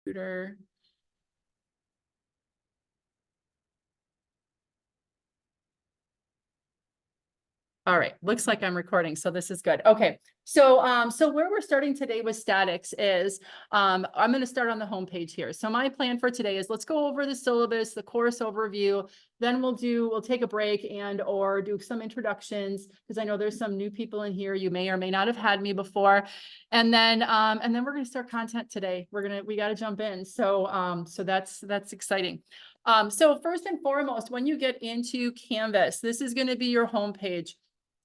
computer. All right, looks like I'm recording, so this is good. Okay, so so where we're starting today with statics is I'm going to start on the home page here. So my plan for today is let's go over the syllabus, the course overview, then we'll take a break and or do some introductions because I know there's some new people in here. You may or may not have had me before. And then we're going to start content today. We got to jump in. So so that's exciting. So first and foremost, when you get into Canvas, this is going to be your home page.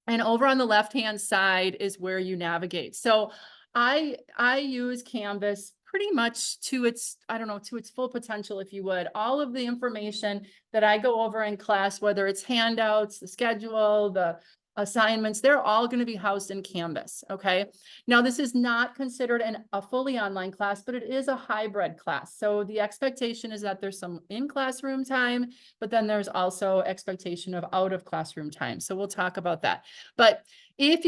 And over on the left-hand side is where you navigate. So I use Canvas pretty much to its, I don't know, to its full potential, if you would. All of the information that I go over in class, whether it's handouts, the schedule, the assignments, they're all going to be housed in Canvas. Okay. Now, this is not considered a fully online class, but it is a hybrid class. So the expectation is that there's some in classroom time, but then there's also expectation of out of classroom time. So we'll talk about that. But if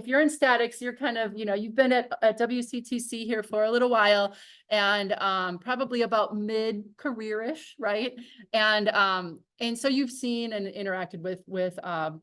you're in statics, you're kind of, you've been at WCTC here for a little while and probably about mid-career-ish, right? And so you've seen and interacted with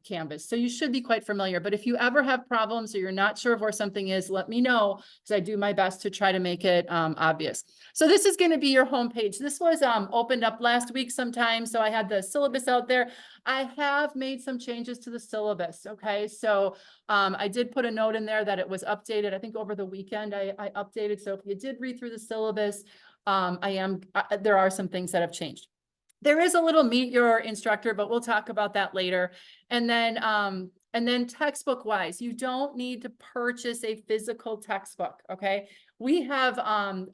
Canvas. So you should be quite familiar. But if you ever have problems or you're not sure of where something is, let me know because I do my best to try to make it obvious. So this is going to be your homepage. This was opened up last week sometime. So I had the syllabus out there. I have made some changes to the syllabus. Okay. So I did put a note in there that it was updated. I think over the weekend I updated. So if you did read through the syllabus, there are some things that have changed. There is a little meet your instructor, but we'll talk about that later. And then textbook wise, you don't need to purchase a physical textbook. Okay. We have, I'm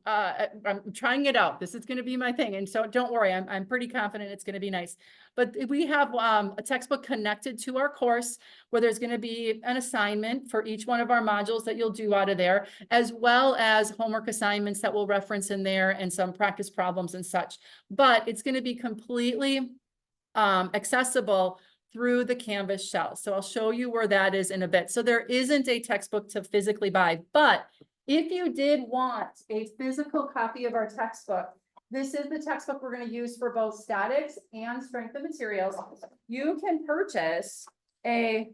trying it out. This is going to be my thing. And so don't worry, I'm pretty confident it's going to be nice. But we have a textbook connected to our course where there's going to be an assignment for each one of our modules that you'll do out of there, as well as homework assignments that we'll reference in there and some practice problems and such. But it's going to be completely accessible through the Canvas shell. So I'll show you where that is in a bit. So there isn't a textbook to physically buy, but if you did want a physical copy of our textbook, this is the textbook we're going to use for both statics and strength of materials. You can purchase a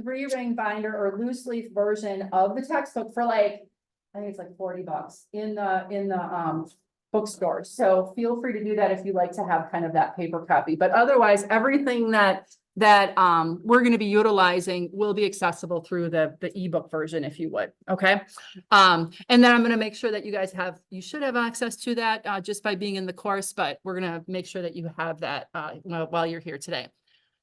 3-ring binder or loose leaf version of the textbook for I think it's like $40 in the bookstore. So feel free to do that if you like to have kind of that paper copy. But otherwise, everything that we're going to be utilizing will be accessible through the ebook version, if you would. Okay. And then I'm going to make sure that you should have access to that just by being in the course, but we're going to make sure that you have that while you're here today.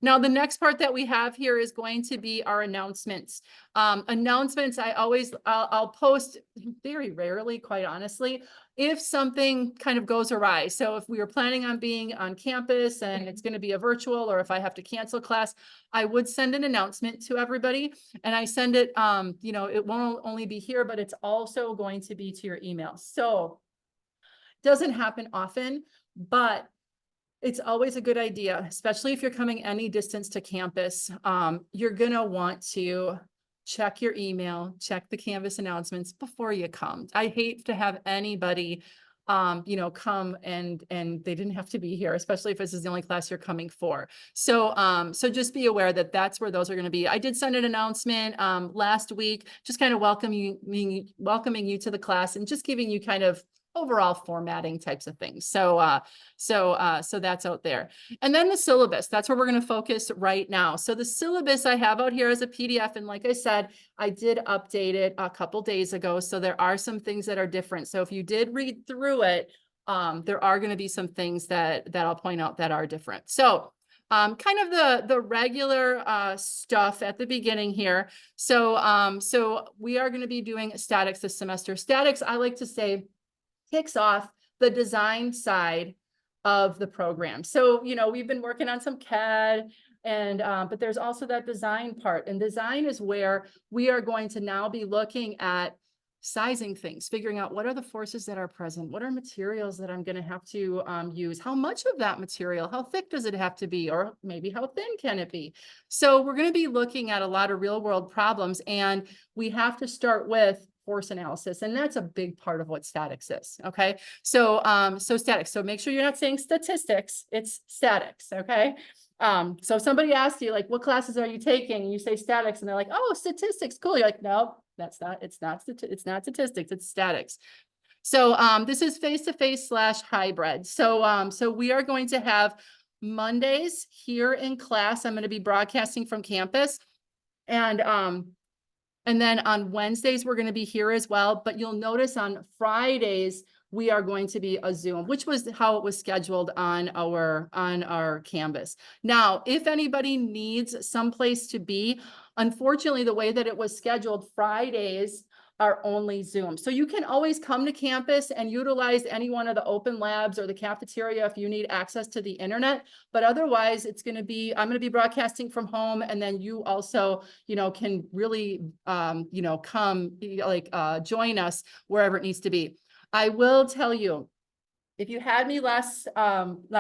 Now, the next part that we have here is going to be our announcements. Announcements, I'll post very rarely, quite honestly, if something kind of goes awry. So if we were planning on being on campus and it's going to be a virtual, or if I have to cancel class, I would send an announcement to everybody. And I send it, it won't only be here, but it's also going to be to your email. So it doesn't happen often, but it's always a good idea, especially if you're coming any distance to campus. You're going to want to check your email, check the Canvas announcements before you come. I hate to have anybody, come and they didn't have to be here, especially if this is the only class you're coming for. So, so just be aware that that's where those are going to be. I did send an announcement last week, just kind of welcoming you to the class and just giving you kind of overall formatting types of things. So that's out there. And then the syllabus, that's where we're going to focus right now. So the syllabus I have out here as a PDF. And like I said, I did update it a couple days ago. So there are some things that are different. So if you did read through it, there are going to be some things that I'll point out that are different. So kind of the regular stuff at the beginning here. So we are going to be doing statics this semester. Statics, I like to say, kicks off the design side of the program. So, we've been working on some CAD but there's also that design part, and design is where we are going to now be looking at sizing things, figuring out what are the forces that are present, what are materials that I'm going to have to use, how much of that material, how thick does it have to be, or maybe how thin can it be? So we're going to be looking at a lot of real world problems, and we have to start with force analysis. And that's a big part of what statics is. Okay. So, so statics. So make sure you're not saying statistics, it's statics. Okay. So if somebody asks you like, what classes are you taking? And you say statics and they're like, oh, statistics. Cool. You're like, no, that's not, it's not statistics, it's statics. So, this is face-to-face / hybrid. So, so we are going to have Mondays here in class. I'm going to be broadcasting from campus. And then on Wednesdays, we're going to be here as well. But you'll notice on Fridays, we are going to be a Zoom, which was how it was scheduled on our Canvas. Now, if anybody needs someplace to be, unfortunately, the way that it was scheduled, Fridays are only Zoom. So you can always come to campus and utilize any one of the open labs or the cafeteria if you need access to the internet. But otherwise, it's going to be, I'm going to be broadcasting from home. And then you also, you know, can really, you know, come join us wherever it needs to be. I will tell you, if you had me last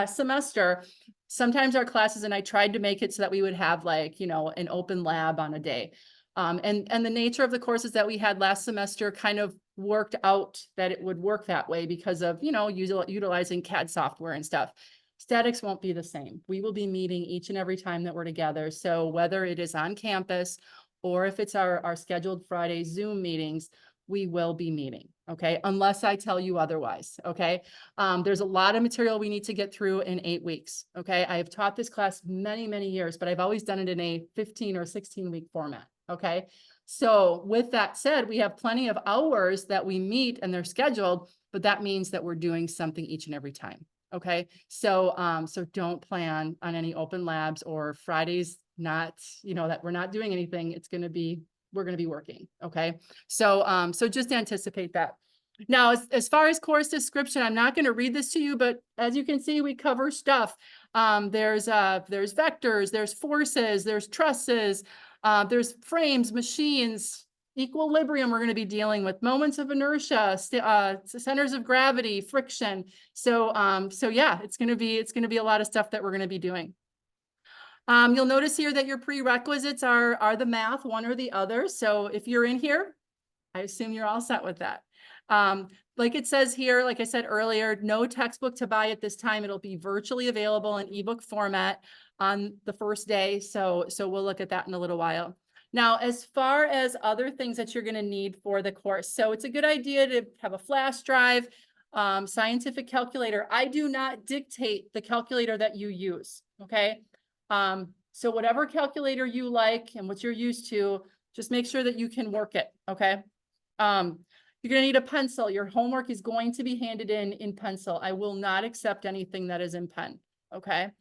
semester, sometimes our classes, and I tried to make it so that we would have like, you know, an open lab on a day. And the nature of the courses that we had last semester kind of worked out that it would work that way because of, you know, utilizing CAD software and stuff. Statics won't be the same. We will be meeting each and every time that we're together. So whether it is on campus or if it's our scheduled Friday Zoom meetings, we will be meeting, okay? Unless I tell you otherwise, okay? There's a lot of material we need to get through in 8 weeks, okay? I have taught this class many, many years, but I've always done it in a 15 or 16-week format, okay? So with that said, we have plenty of hours that we meet and they're scheduled, but that means that we're doing something each and every time, okay? So, so don't plan on any open labs or Fridays, not, you know, that we're not doing anything. It's going to be, we're going to be working. Okay. So, so just anticipate that. Now, as far as course description, I'm not going to read this to you, but as you can see, we cover stuff. There's vectors, there's forces, there's trusses, there's frames, machines, equilibrium. We're going to be dealing with moments of inertia, centers of gravity, friction. So, so yeah, it's going to be a lot of stuff that we're going to be doing. You'll notice here that your prerequisites are the math, one or the other. So if you're in here, I assume you're all set with that. Like it says here, like I said earlier, no textbook to buy at this time. It'll be virtually available in ebook format on the first day. So we'll look at that in a little while. Now, as far as other things that you're going to need for the course, so it's a good idea to have a flash drive, scientific calculator. I do not dictate the calculator that you use, okay? So whatever calculator you like and what you're used to, just make sure that you can work it, okay? You're going to need a pencil. Your homework is going to be handed in pencil. I will not accept anything that is in pen, okay?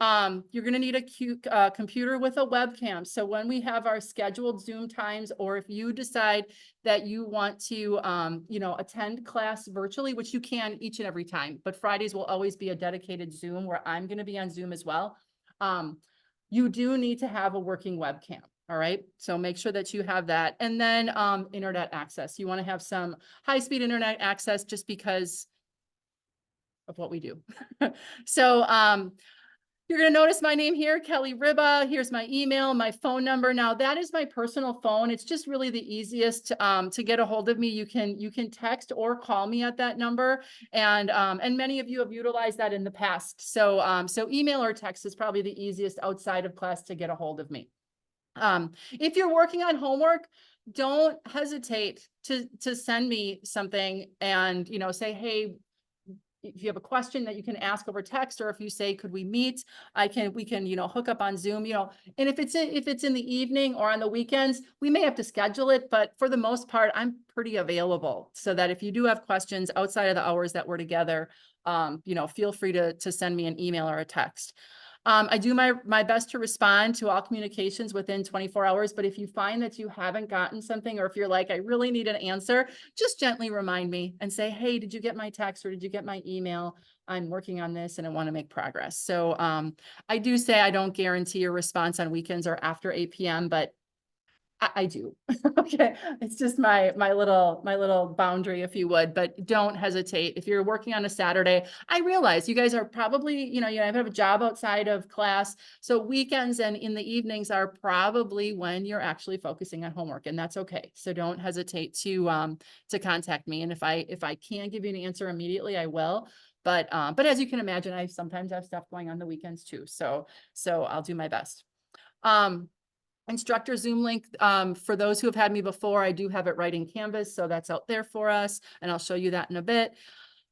You're going to need a computer with a webcam. So when we have our scheduled Zoom times, or if you decide that you want to, you know, attend class virtually, which you can each and every time, but Fridays will always be a dedicated Zoom where I'm going to be on Zoom as well. You do need to have a working webcam. All right. So make sure that you have that. And then internet access. You want to have some high-speed internet access just because of what we do. So you're going to notice my name here, Kelly Riba. Here's my email, my phone number. Now that is my personal phone. It's just really the easiest to get a hold of me. You can text or call me at that number. And many of you have utilized that in the past. So, so email or text is probably the easiest outside of class to get a hold of me. If you're working on homework, don't hesitate to send me something and, you know, say, hey, if you have a question that you can ask over text, or if you say, could we meet, we can, you know, hook up on Zoom, you know, and if it's in the evening or on the weekends, we may have to schedule it, but for the most part, I'm pretty available so that if you do have questions outside of the hours that we're together, you know, feel free to send me an email or a text. I do my best to respond to all communications within 24 hours, but if you find that you haven't gotten something, or if you're like, I really need an answer, just gently remind me and say, hey, did you get my text or did you get my email? I'm working on this and I want to make progress. So I do say I don't guarantee a response on weekends or after 8 p.m., but I do. Okay. It's just my little boundary, if you would, but don't hesitate. If you're working on a Saturday, I realize you guys are probably, you have a job outside of class. So weekends and in the evenings are probably when you're actually focusing on homework, and that's okay. So don't hesitate to contact me. And if I can give you an answer immediately, I will. But as you can imagine, I sometimes have stuff going on the weekends too. So I'll do my best. Instructor Zoom link, for those who have had me before, I do have it right in Canvas, so that's out there for us, and I'll show you that in a bit.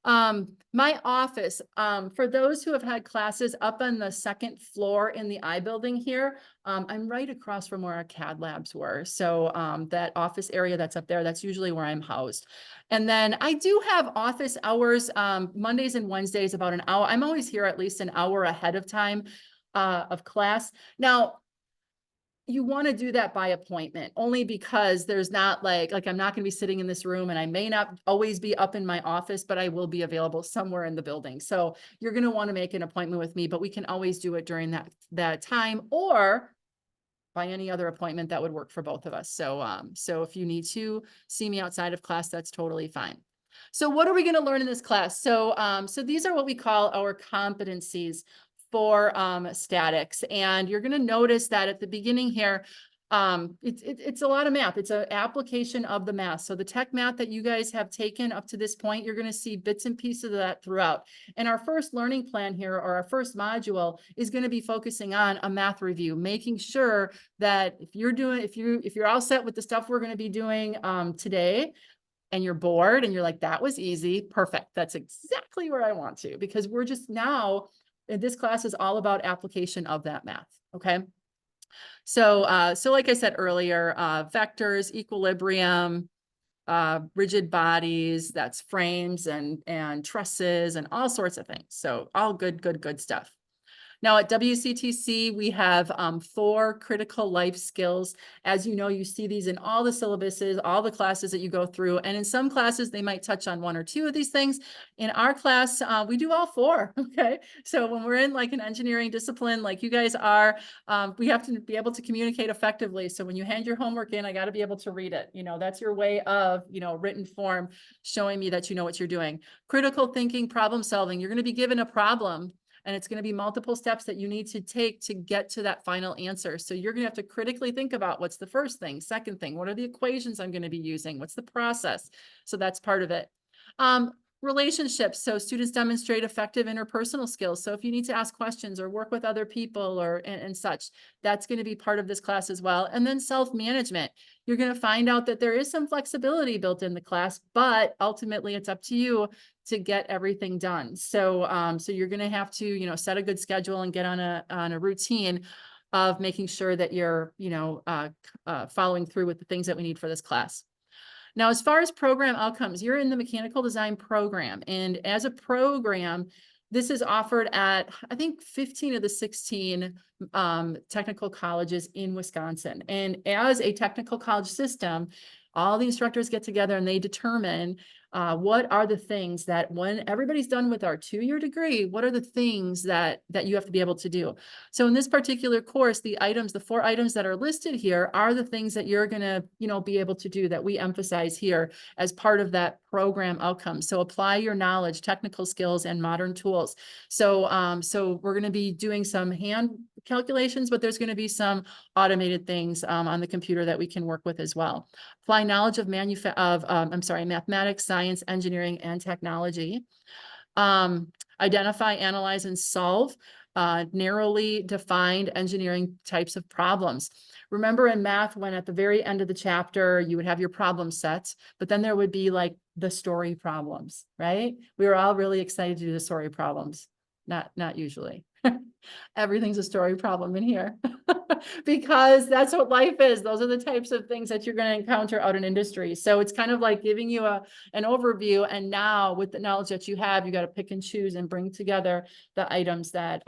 My office, for those who have had classes up on the second floor in the I building here, I'm right across from where our CAD labs were. So that office area that's up there, that's usually where I'm housed. And then I do have office hours, Mondays and Wednesdays, about an hour. I'm always here at least an hour ahead of time of class. Now, you want to do that by appointment, only because there's not like I'm not going to be sitting in this room, and I may not always be up in my office, but I will be available somewhere in the building. So you're going to want to make an appointment with me, but we can always do it during that time, or by any other appointment that would work for both of us. So if you need to see me outside of class, that's totally fine. So what are we going to learn in this class? So these are what we call our competencies for statics. And you're going to notice that at the beginning here, it's a lot of math. It's an application of the math. So the tech math that you guys have taken up to this point, you're going to see bits and pieces of that throughout. And our first learning plan here, or our first module, is going to be focusing on a math review, making sure that if you're all set with the stuff we're going to be doing today, and you're bored and you're like, that was easy, perfect. That's exactly where I want to, because we're just now, this class is all about application of that math. Okay. So like I said earlier, vectors, equilibrium, rigid bodies, that's frames and trusses and all sorts of things. So all good stuff. Now at WCTC, we have 4 critical life skills. As you know, you see these in all the syllabuses, all the classes that you go through. And in some classes, they might touch on 1 or 2 of these things. In our class, we do all 4, okay? So when we're in like an engineering discipline, like you guys are, we have to be able to communicate effectively. So when you hand your homework in, I got to be able to read it. That's your way of, written form, showing me that you know what you're doing. Critical thinking, problem solving. You're going to be given a problem, and it's going to be multiple steps that you need to take to get to that final answer. So you're going to have to critically think about what's the first thing, second thing, what are the equations I'm going to be using, what's the process? So that's part of it. Relationships. So students demonstrate effective interpersonal skills. So if you need to ask questions or work with other people and such, that's going to be part of this class as well. And then self-management. You're going to find out that there is some flexibility built in the class, but ultimately it's up to you to get everything done. So you're going to have to, set a good schedule and get on a routine of making sure that you're, following through with the things that we need for this class. Now, as far as program outcomes, you're in the mechanical design program. And as a program, this is offered at, I think, 15 of the 16 technical colleges in Wisconsin. And as a technical college system, all the instructors get together and they determine what are the things that when everybody's done with our 2-year degree, what are the things that you have to be able to do? So in this particular course, the 4 items that are listed here are the things that you're going to, be able to do, that we emphasize here as part of that program outcome. So apply your knowledge, technical skills, and modern tools. So we're going to be doing some hand calculations, but there's going to be some automated things on the computer that we can work with as well. Apply knowledge of mathematics, science, engineering, and technology. Identify, analyze, and solve narrowly defined engineering types of problems. Remember in math, when at the very end of the chapter, you would have your problem sets, but then there would be like the story problems, right? We were all really excited to do the story problems. Not usually. Everything's a story problem in here because that's what life is. Those are the types of things that you're going to encounter out in industry. So it's kind of like giving you an overview. And now with the knowledge that you have, you got to pick and choose and bring together the items that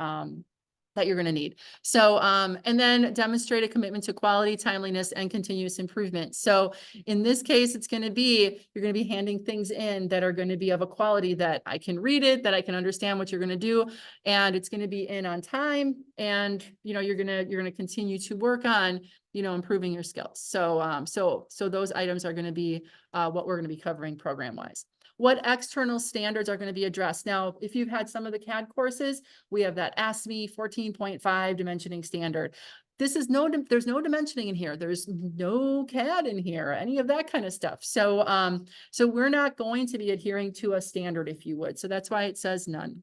that you're going to need. So, and then demonstrate a commitment to quality, timeliness, and continuous improvement. So in this case, it's going to be, you're going to be handing things in that are going to be of a quality that I can read it, that I can understand what you're going to do. And it's going to be in on time. And, you know, you're going to continue to work on, you know, improving your skills. So, so those items are going to be what we're going to be covering program wise. What external standards are going to be addressed? Now, if you've had some of the CAD courses, we have that ASME 14.5 dimensioning standard. This is there's no dimensioning in here. There's no CAD in here, any of that kind of stuff. So, so we're not going to be adhering to a standard, if you would. So that's why it says none.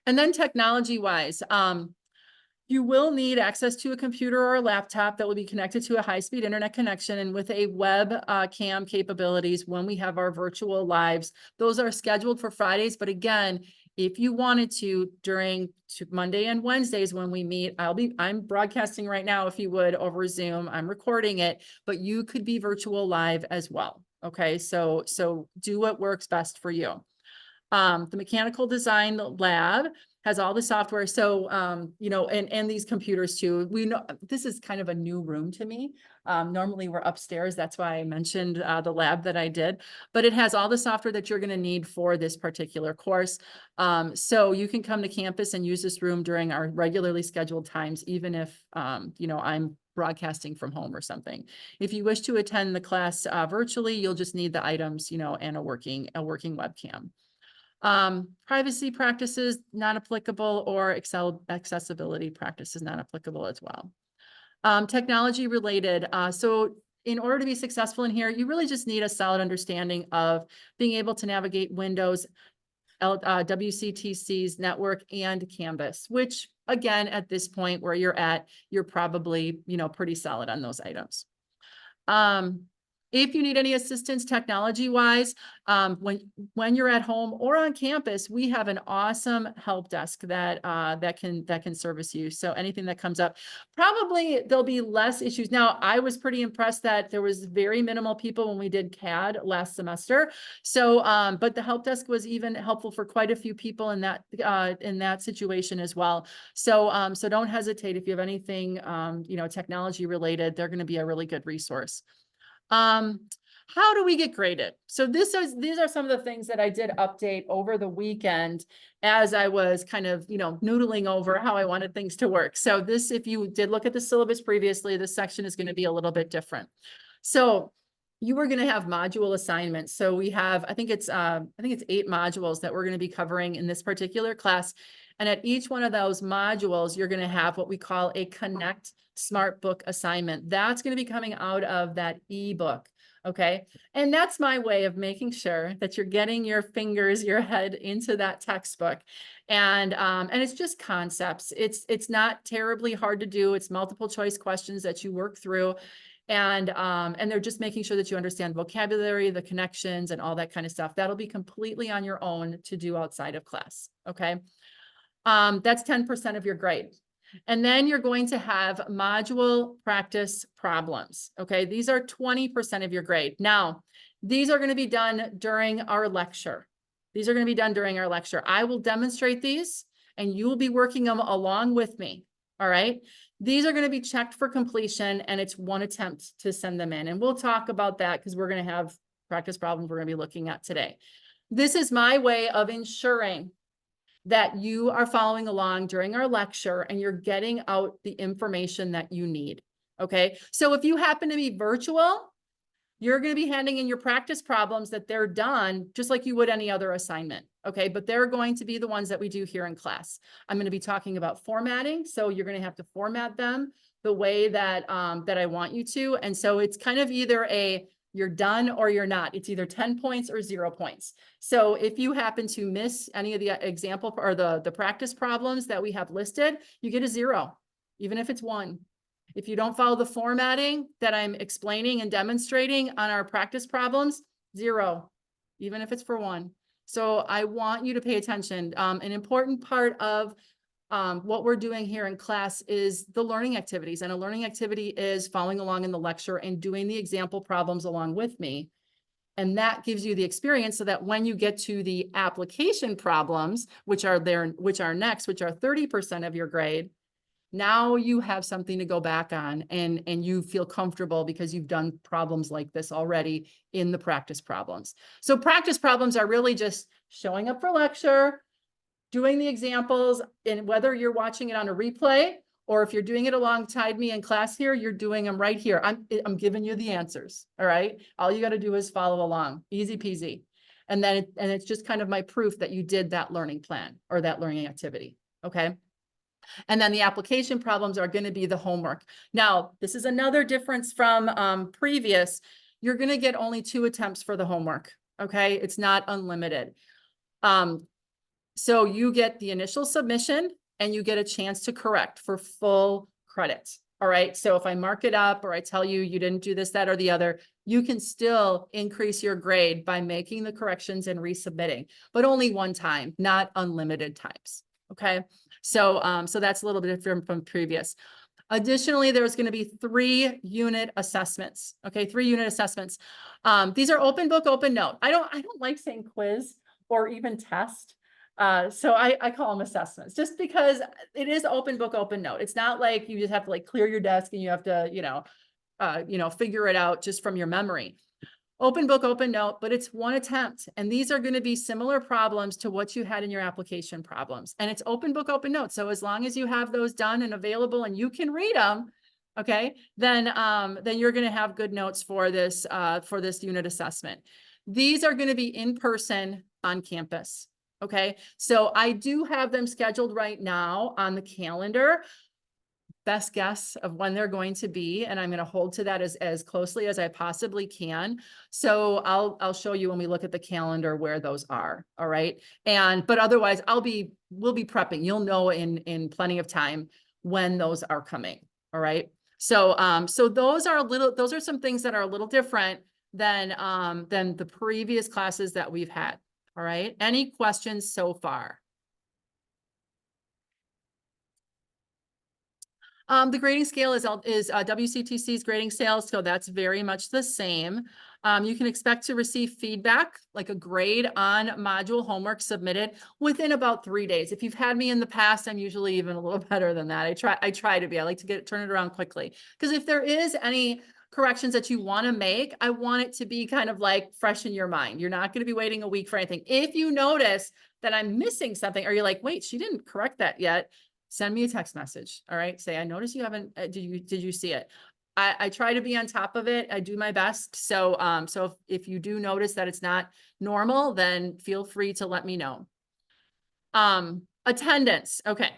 And then technology wise, you will need access to a computer or a laptop that will be connected to a high-speed internet connection and with a web cam capabilities when we have our virtual lives. Those are scheduled for Fridays, but again, if you wanted to during Monday and Wednesdays when we meet, I'm broadcasting right now, if you would, over Zoom. I'm recording it, but you could be virtual live as well. Okay, so do what works best for you. The mechanical design lab has all the software. So, you know, and these computers too. We know this is kind of a new room to me. Normally we're upstairs. That's why I mentioned the lab that I did, but it has all the software that you're going to need for this particular course. So you can come to campus and use this room during our regularly scheduled times, even if, you know, I'm broadcasting from home or something. If you wish to attend the class virtually, you'll just need the items, you know, and a working webcam. Privacy practices not applicable, or accessibility practices not applicable as well. Technology related. So in order to be successful in here, you really just need a solid understanding of being able to navigate Windows, WCTC's network, and Canvas, which again, at this point where you're at, you're probably, you know, pretty solid on those items. If you need any assistance technology wise, when you're at home or on campus, we have an awesome help desk that can service you. So anything that comes up, probably there'll be less issues. Now, I was pretty impressed that there was very minimal people when we did CAD last semester. So, but the help desk was even helpful for quite a few people in that situation as well. So, so don't hesitate if you have anything, you know, technology related. They're going to be a really good resource. How do we get graded? So these are some of the things that I did update over the weekend as I was kind of, you know, noodling over how I wanted things to work. So this, if you did look at the syllabus previously, this section is going to be a little bit different. So you are going to have module assignments. So we have, I think it's 8 modules that we're going to be covering in this particular class. And at each one of those modules, you're going to have what we call a Connect Smart Book assignment. That's going to be coming out of that ebook. Okay. And that's my way of making sure that you're getting your head into that textbook. And it's just concepts. It's not terribly hard to do. It's multiple choice questions that you work through. And they're just making sure that you understand vocabulary, the connections, and all that kind of stuff. That'll be completely on your own to do outside of class. Okay. That's 10% of your grade. And then you're going to have module practice problems. Okay. These are 20% of your grade. Now, these are going to be done during our lecture. I will demonstrate these and you will be working them along with me. All right. These are going to be checked for completion and it's one attempt to send them in. And we'll talk about that because we're going to have practice problems we're going to be looking at today. This is my way of ensuring that you are following along during our lecture and you're getting out the information that you need. Okay. So if you happen to be virtual, you're going to be handing in your practice problems that they're done just like you would any other assignment. Okay. But they're going to be the ones that we do here in class. I'm going to be talking about formatting. So you're going to have to format them the way that, that I want you to. And so it's kind of either you're done or you're not. It's either 10 points or 0 points. So if you happen to miss any of the example or the practice problems that we have listed, you get a 0, even if it's 1. If you don't follow the formatting that I'm explaining and demonstrating on our practice problems, 0, even if it's for 1. So I want you to pay attention. An important part of what we're doing here in class is the learning activities, and a learning activity is following along in the lecture and doing the example problems along with me. And that gives you the experience so that when you get to the application problems, which are 30% of your grade, now you have something to go back on and you feel comfortable because you've done problems like this already in the practice problems. So practice problems are really just showing up for lecture, doing the examples, and whether you're watching it on a replay or if you're doing it alongside me in class here, you're doing them right here. I'm giving you the answers, all right? All you got to do is follow along, easy peasy. And then it's just kind of my proof that you did that learning plan or that learning activity, okay? And then the application problems are going to be the homework. Now, this is another difference from previous. You're going to get only 2 attempts for the homework, okay? It's not unlimited. So you get the initial submission and you get a chance to correct for full credit. All right. So if I mark it up or I tell you you didn't do this, that, or the other, you can still increase your grade by making the corrections and resubmitting, but only one time, not unlimited times. Okay. So, so that's a little bit different from previous. Additionally, there's going to be 3 unit assessments. Okay. 3 unit assessments. These are open book, open note. I don't like saying quiz or even test. So I call them assessments just because it is open book, open note. It's not like you just have to like clear your desk and you have to, figure it out just from your memory. Open book, open note, but it's 1 attempt. And these are going to be similar problems to what you had in your application problems. And it's open book, open note. So as long as you have those done and available and you can read them, okay, then you're going to have good notes for this unit assessment. These are going to be in person on campus. Okay, so I do have them scheduled right now on the calendar. Best guess of when they're going to be, and I'm going to hold to that as closely as I possibly can. So I'll show you when we look at the calendar where those are. All right, but otherwise we'll be prepping. You'll know in plenty of time when those are coming. All right, so those are some things that are a little different than the previous classes that we've had. All right. Any questions so far? The grading scale is WCTC's grading scale, so that's very much the same. You can expect to receive feedback, like a grade on module homework submitted within about 3 days. If you've had me in the past, I'm usually even a little better than that. I try to be. I like to turn it around quickly because if there is any corrections that you want to make, I want it to be kind of like fresh in your mind. You're not going to be waiting a week for anything. If you notice that I'm missing something, or you're like, wait, she didn't correct that yet, send me a text message. All right. Say, I noticed you haven't, did you see it? I try to be on top of it. I do my best. So, if you do notice that it's not normal, then feel free to let me know. Attendance. Okay.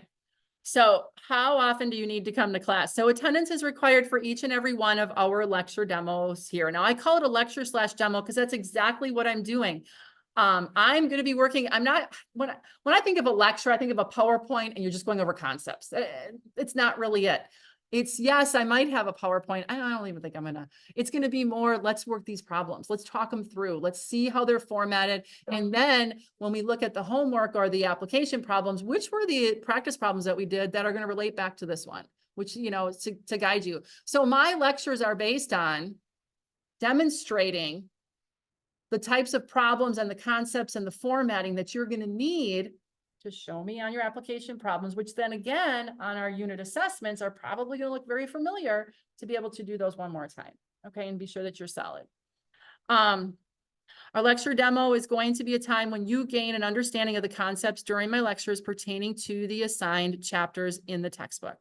So how often do you need to come to class? So attendance is required for each and every one of our lecture demos here. Now I call it a lecture/demo because that's exactly what I'm doing. I'm going to be working. When I think of a lecture, I think of a PowerPoint and you're just going over concepts. It's not really it. It's yes, I might have a PowerPoint. I don't even think it's going to be more, let's work these problems. Let's talk them through. Let's see how they're formatted. And then when we look at the homework or the application problems, which were the practice problems that we did that are going to relate back to this one, which, to guide you. So my lectures are based on demonstrating the types of problems and the concepts and the formatting that you're going to need to show me on your application problems, which then again, on our unit assessments are probably going to look very familiar to be able to do those one more time. Okay. And be sure that you're solid. Our lecture demo is going to be a time when you gain an understanding of the concepts during my lectures pertaining to the assigned chapters in the textbook.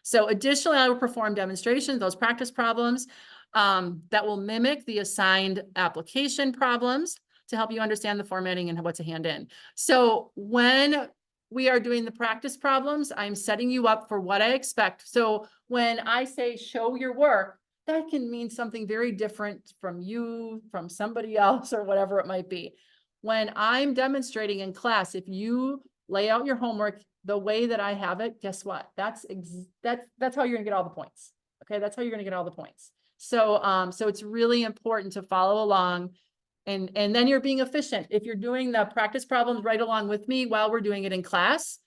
So additionally, I will perform demonstrations, those practice problems that will mimic the assigned application problems to help you understand the formatting and what to hand in. So when we are doing the practice problems, I'm setting you up for what I expect. So when I say show your work, that can mean something very different from you, from somebody else, or whatever it might be. When I'm demonstrating in class, if you lay out your homework the way that I have it, guess what? That's how you're gonna get all the points. Okay, that's how you're gonna get all the points. So, so it's really important to follow along and then you're being efficient. If you're doing the practice problems right along with me while we're doing it in class,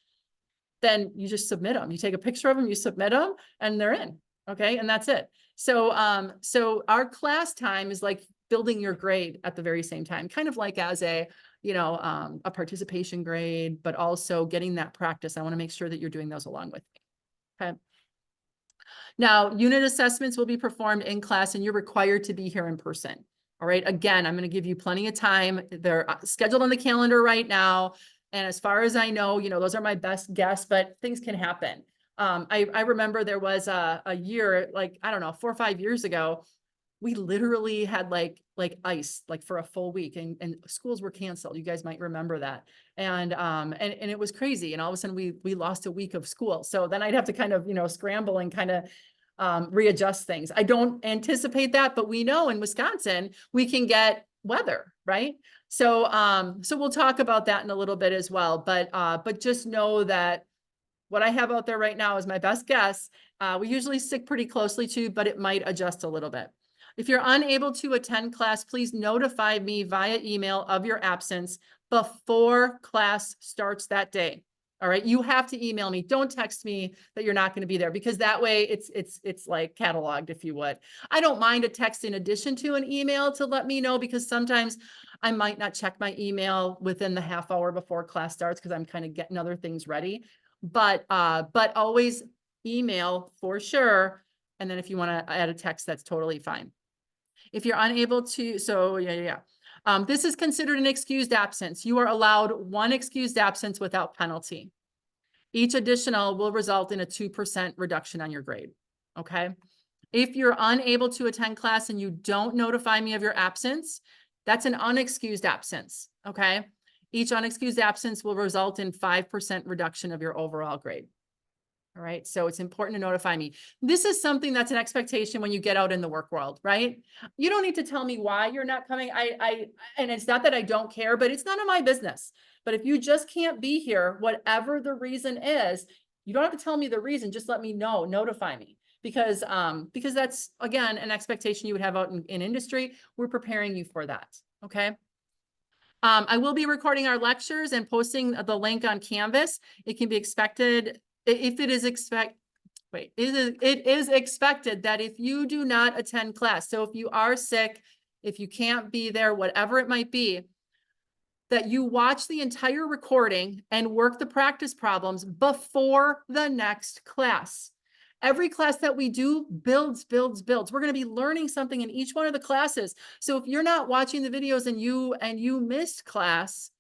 then you just submit them. You take a picture of them, you submit them, and they're in. Okay, and that's it. So, so our class time is like building your grade at the very same time, kind of like as a, a participation grade, but also getting that practice. I want to make sure that you're doing those along with me. Okay. Now, unit assessments will be performed in class and you're required to be here in person. All right. Again, I'm going to give you plenty of time. They're scheduled on the calendar right now. And as far as I know, those are my best guess, but things can happen. I remember there was a year, like, I don't know, 4 or 5 years ago, we literally had like ice, like for a full week, and schools were canceled. You guys might remember that. And it was crazy. And all of a sudden we lost a week of school. So then I'd have to kind of, scramble and kind of readjust things. I don't anticipate that, but we know in Wisconsin, we can get weather, right? So, so we'll talk about that in a little bit as well, but just know that what I have out there right now is my best guess. We usually stick pretty closely to, but it might adjust a little bit. If you're unable to attend class, please notify me via email of your absence before class starts that day. All right. You have to email me. Don't text me that you're not going to be there, because that way it's like cataloged, if you would. I don't mind a text in addition to an email to let me know, because sometimes I might not check my email within the half hour before class starts because I'm kind of getting other things ready. But always email for sure. And then if you want to add a text, that's totally fine. If you're unable to, so yeah. This is considered an excused absence. You are allowed 1 excused absence without penalty. Each additional will result in a 2% reduction on your grade. Okay. If you're unable to attend class and you don't notify me of your absence, that's an unexcused absence. Okay. Each unexcused absence will result in 5% reduction of your overall grade. All right. So it's important to notify me. This is something that's an expectation when you get out in the work world, right? You don't need to tell me why you're not coming. And it's not that I don't care, but it's none of my business. But if you just can't be here, whatever the reason is, you don't have to tell me the reason. Just let me know, notify me, because that's, again, an expectation you would have out in industry. We're preparing you for that. Okay. I will be recording our lectures and posting the link on Canvas. It can be expected if it is it is expected that if you do not attend class, so if you are sick, if you can't be there, whatever it might be, that you watch the entire recording and work the practice problems before the next class. Every class that we do builds. We're going to be learning something in each one of the classes. So if you're not watching the videos and you missed class,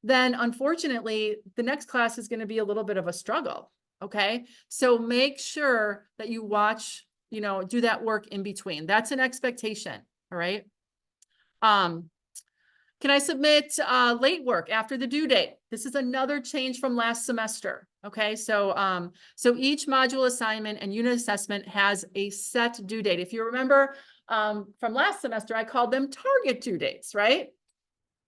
then unfortunately, the next class is going to be a little bit of a struggle. Okay. So make sure that you watch, do that work in between. That's an expectation. All right. Can I submit late work after the due date? This is another change from last semester. Okay. So each module assignment and unit assessment has a set due date. If you remember from last semester, I called them target due dates, right?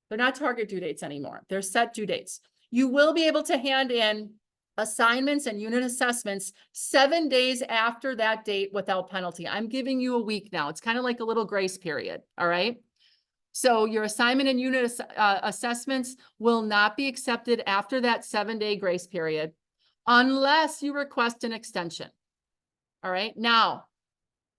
They're not target due dates anymore. They're set due dates. You will be able to hand in assignments and unit assessments 7 days after that date without penalty. I'm giving you a week now. It's kind of like a little grace period. All right. So your assignment and unit assessments will not be accepted after that 7-day grace period unless you request an extension. All right. Now,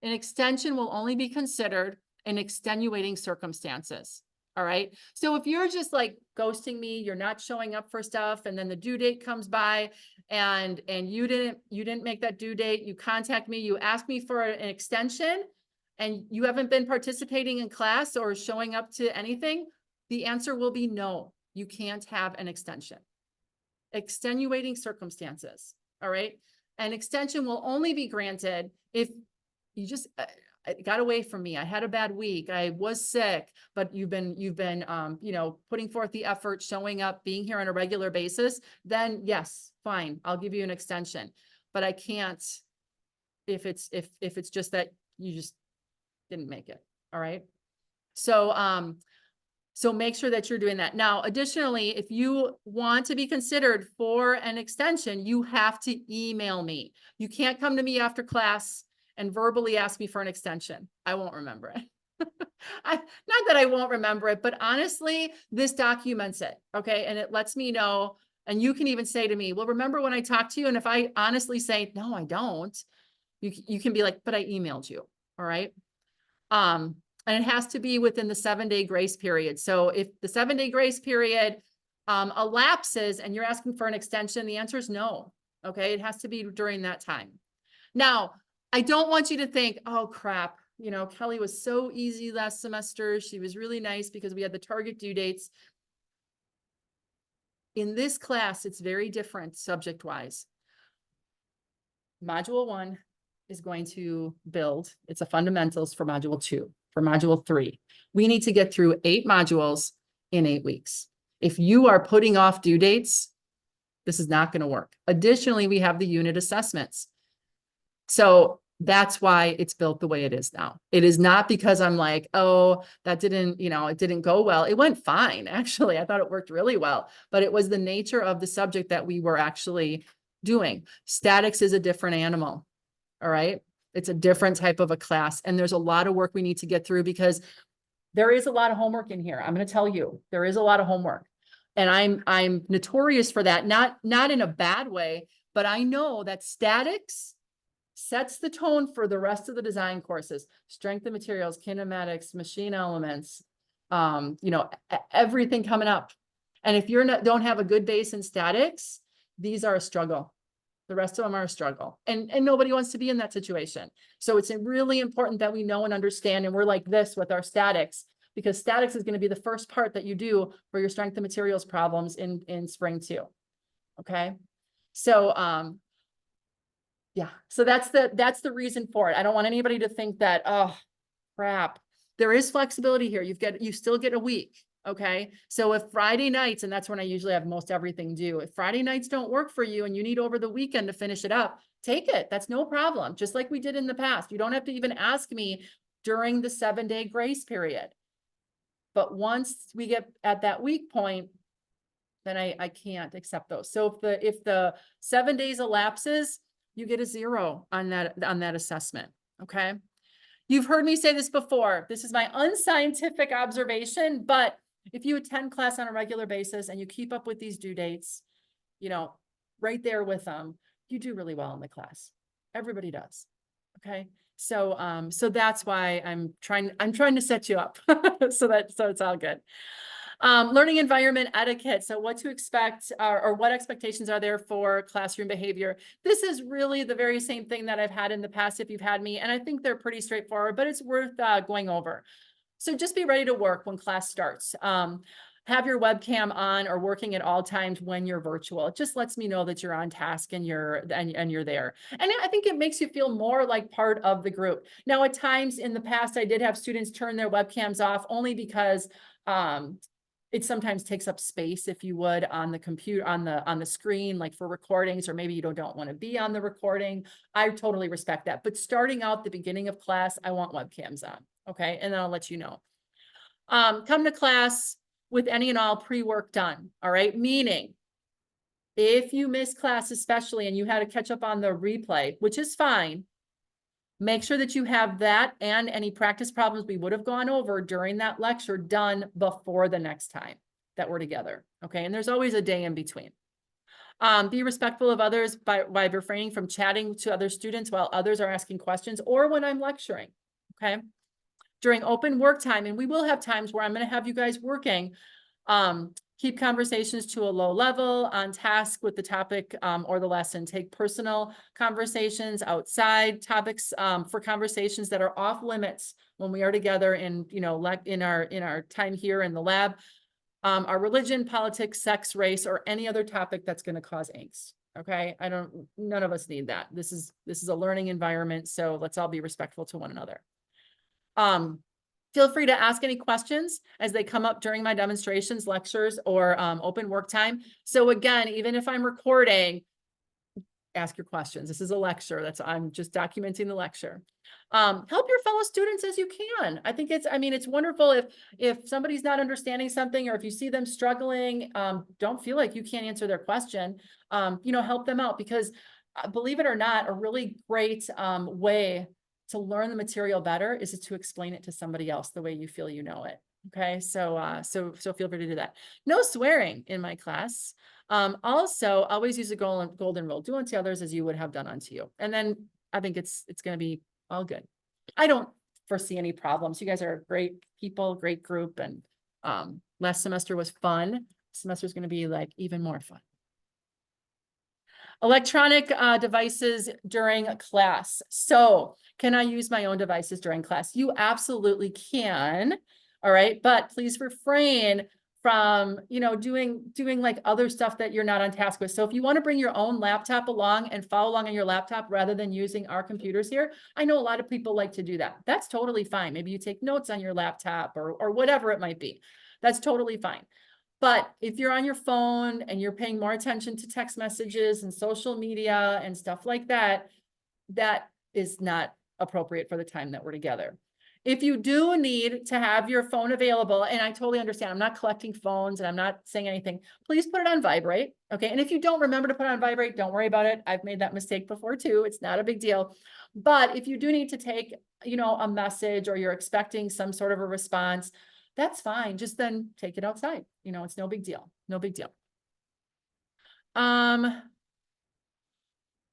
an extension will only be considered in extenuating circumstances. All right. So if you're just like ghosting me, you're not showing up for stuff, and then the due date comes by and you didn't make that due date, you contact me, you ask me for an extension, and you haven't been participating in class or showing up to anything, the answer will be no, you can't have an extension. Extenuating circumstances. All right. An extension will only be granted if you just it got away from me. I had a bad week. I was sick, but you've been, putting forth the effort, showing up, being here on a regular basis, then yes, fine. I'll give you an extension, but I can't if it's just that you just didn't make it. All right. So make sure that you're doing that. Now, additionally, if you want to be considered for an extension, you have to email me. You can't come to me after class and verbally ask me for an extension. I won't remember it. Not that I won't remember it, but honestly, this documents it. Okay. And it lets me know. And you can even say to me, well, remember when I talked to you? And if I honestly say, no, I don't, you can be like, but I emailed you. All right. And it has to be within the 7-day grace period. So if the 7-day grace period elapses and you're asking for an extension, the answer is no. Okay, it has to be during that time. Now, I don't want you to think, oh crap, you know, Kelly was so easy last semester. She was really nice because we had the target due dates. In this class, it's very different subject-wise. Module 1 is going to build, it's a fundamentals for module 2. For module 3, we need to get through 8 modules in 8 weeks. If you are putting off due dates, this is not going to work. Additionally, we have the unit assessments. So that's why it's built the way it is now. It is not because I'm like, oh, that didn't, you know, it didn't go well. It went fine. Actually, I thought it worked really well, but it was the nature of the subject that we were actually doing. Statics is a different animal. All right. It's a different type of a class. And there's a lot of work we need to get through because there is a lot of homework in here. I'm going to tell you, there is a lot of homework. And I'm notorious for that, not in a bad way, but I know that statics sets the tone for the rest of the design courses, strength of materials, kinematics, machine elements, you know, everything coming up. And if you're don't have a good base in statics, these are a struggle. The rest of them are a struggle, and nobody wants to be in that situation. So it's really important that we know and understand, and we're like this with our statics, because statics is going to be the first part that you do for your strength of materials problems in spring 2. Okay. So, yeah, so that's the reason for it. I don't want anybody to think that, oh crap, there is flexibility here. You still get a week. Okay. So if Friday nights, and that's when I usually have most everything due, if Friday nights don't work for you and you need over the weekend to finish it up, take it. That's no problem. Just like we did in the past. You don't have to even ask me during the 7-day grace period. But once we get at that week point, then I can't accept those. So if the 7 days elapses, you get a 0 on that assessment. Okay. You've heard me say this before. This is my unscientific observation, but if you attend class on a regular basis and you keep up with these due dates, you know, right there with them, you do really well in the class. Everybody does. Okay. So, so that's why I'm trying to set you up so it's all good. Learning environment etiquette. So what to expect or what expectations are there for classroom behavior? This is really the very same thing that I've had in the past if you've had me, and I think they're pretty straightforward, but it's worth going over. So just be ready to work when class starts. Have your webcam on or working at all times when you're virtual. It just lets me know that you're on task and you're there. And I think it makes you feel more like part of the group. Now, at times in the past, I did have students turn their webcams off only because it sometimes takes up space, if you would, on the computer, on the screen, like for recordings, or maybe you don't want to be on the recording. I totally respect that. But starting out the beginning of class, I want webcams on. Okay. And then I'll let you know. Come to class with any and all pre-work done. All right. Meaning if you miss class, especially, and you had to catch up on the replay, which is fine, make sure that you have that and any practice problems we would have gone over during that lecture done before the next time that we're together. Okay. And there's always a day in between. Be respectful of others by refraining from chatting to other students while others are asking questions or when I'm lecturing. Okay. During open work time, and we will have times where I'm going to have you guys working, keep conversations to a low level, on task with the topic or the lesson. Take personal conversations outside topics for conversations that are off limits when we are together in, you know, in our time here in the lab. Our religion, politics, sex, race, or any other topic that's going to cause angst. Okay, none of us need that. This is a learning environment, so let's all be respectful to one another. Feel free to ask any questions as they come up during my demonstrations, lectures, or open work time. So again, even if I'm recording, ask your questions. This is a lecture. I'm just documenting the lecture. Help your fellow students as you can. I think it's wonderful if somebody's not understanding something, or if you see them struggling, don't feel like you can't answer their question. You know, help them out, because believe it or not, a really great way to learn the material better is to explain it to somebody else the way you feel you know it. Okay, so feel free to do that. No swearing in my class. Also, always use a golden rule. Do unto others as you would have done unto you. And then I think it's going to be all good. I don't foresee any problems. You guys are great people, great group, and last semester was fun. This semester is going to be like even more fun. Electronic devices during class. So can I use my own devices during class? You absolutely can. All right. But please refrain from, doing like other stuff that you're not on task with. So if you want to bring your own laptop along and follow along on your laptop rather than using our computers here, I know a lot of people like to do that. That's totally fine. Maybe you take notes on your laptop or whatever it might be. That's totally fine. But if you're on your phone and you're paying more attention to text messages and social media and stuff like that, that is not appropriate for the time that we're together. If you do need to have your phone available, and I totally understand, I'm not collecting phones and I'm not saying anything, please put it on vibrate. Okay. And if you don't remember to put it on vibrate, don't worry about it. I've made that mistake before too. It's not a big deal. But if you do need to take, a message or you're expecting some sort of a response, that's fine. Just then take it outside. It's no big deal. No big deal.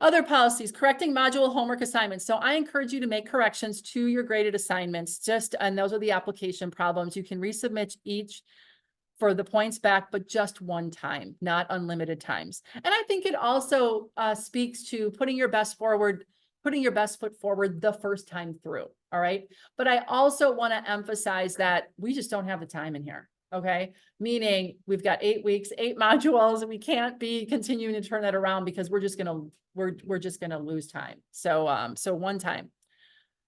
Other policies, correcting module homework assignments. So I encourage you to make corrections to your graded assignments, and those are the application problems. You can resubmit each for the points back, but just one time, not unlimited times. And I think it also speaks to putting your best foot forward the first time through. All right. But I also want to emphasize that we just don't have the time in here. Okay. Meaning we've got 8 weeks, 8 modules, and we can't be continuing to turn that around because we're just going to lose time. So, so one time.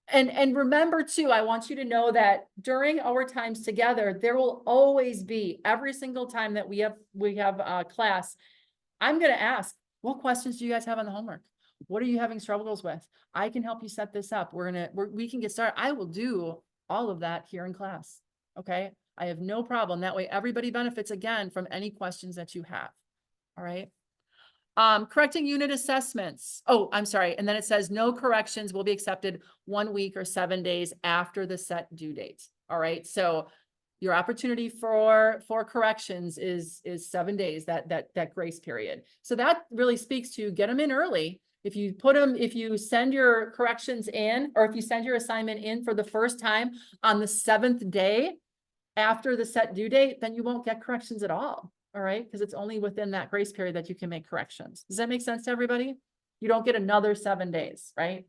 And remember too, I want you to know that during our times together, there will always be, every single time that we have a class, I'm going to ask, what questions do you guys have on the homework? What are you having struggles with? I can help you set this up. We can get started. I will do all of that here in class. Okay. I have no problem. That way everybody benefits again from any questions that you have. All right. Correcting unit assessments. Oh, I'm sorry. And then it says no corrections will be accepted 1 week or 7 days after the set due date. All right. So your opportunity for corrections is 7 days, that grace period. So that really speaks to get them in early. If you send your corrections in, or if you send your assignment in for the first time on the 7th day after the set due date, then you won't get corrections at all. All right. Because it's only within that grace period that you can make corrections. Does that make sense to everybody? You don't get another 7 days, right?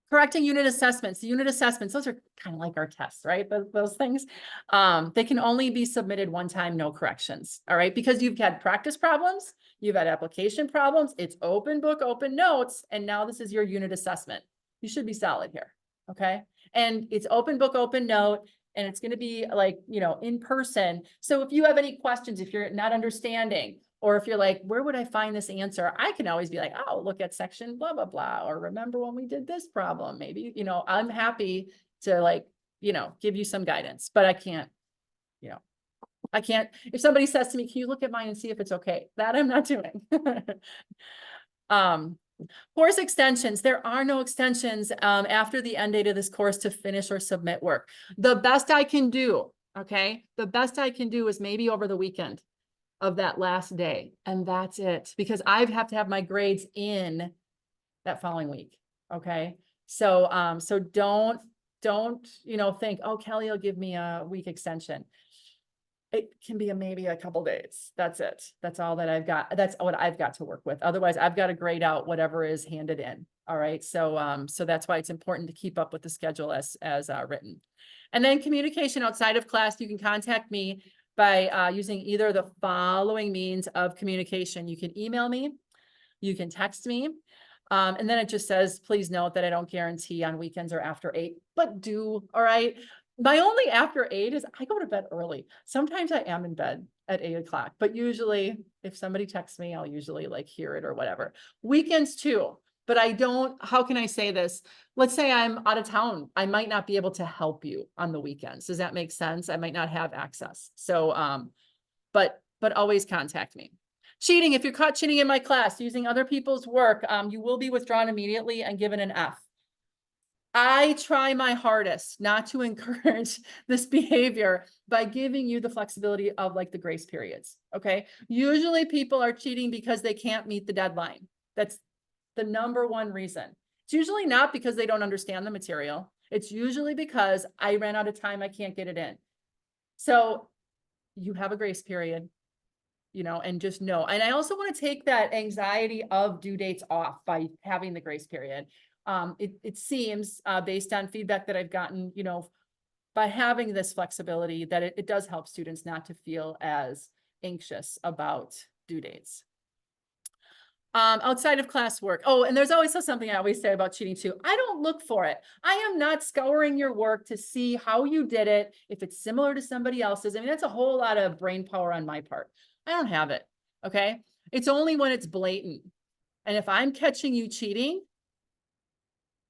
Correcting unit assessments. The unit assessments, those are kind of like our tests, right? Those things, they can only be submitted one time, no corrections. All right. Because you've had practice problems, you've had application problems, it's open book, open notes, and now this is your unit assessment. You should be solid here. Okay. And it's open book, open note, and it's going to be like, in person. So if you have any questions, if you're not understanding, or if you're like, where would I find this answer? I can always be like, oh, look at section blah, blah, blah. Or remember when we did this problem, maybe, I'm happy to give you some guidance, but I can't, if somebody says to me, can you look at mine and see if it's okay? That I'm not doing. Course extensions. There are no extensions after the end date of this course to finish or submit work. The best I can do, okay? The best I can do is maybe over the weekend of that last day. And that's it, because I have to have my grades in that following week. Okay. So, so don't, think, oh, Kelly will give me a week extension. It can be maybe a couple days. That's it. That's all that I've got. That's what I've got to work with. Otherwise, I've got to grade out whatever is handed in. All right. So, so that's why it's important to keep up with the schedule as written. And then communication outside of class, you can contact me by using either the following means of communication. You can email me, you can text me, and then it just says, please note that I don't guarantee on weekends or after 8, but do, all right? My only after 8 is I go to bed early. Sometimes I am in bed at 8 o'clock, but usually if somebody texts me, I'll usually hear it or whatever. Weekends too, but I don't, how can I say this? Let's say I'm out of town. I might not be able to help you on the weekends. Does that make sense? I might not have access. So, but always contact me. Cheating. If you're caught cheating in my class using other people's work, you will be withdrawn immediately and given an F. I try my hardest not to encourage this behavior by giving you the flexibility of the grace periods. Okay. Usually people are cheating because they can't meet the deadline. That's the #1 reason. It's usually not because they don't understand the material. It's usually because I ran out of time, I can't get it in. So you have a grace period, and just know. And I also want to take that anxiety of due dates off by having the grace period. It seems, based on feedback that I've gotten, by having this flexibility, that it does help students not to feel as anxious about due dates. Outside of classwork. Oh, and there's always something I always say about cheating too. I don't look for it. I am not scouring your work to see how you did it, if it's similar to somebody else's. I mean, that's a whole lot of brain power on my part. I don't have it. Okay. It's only when it's blatant. And if I'm catching you cheating,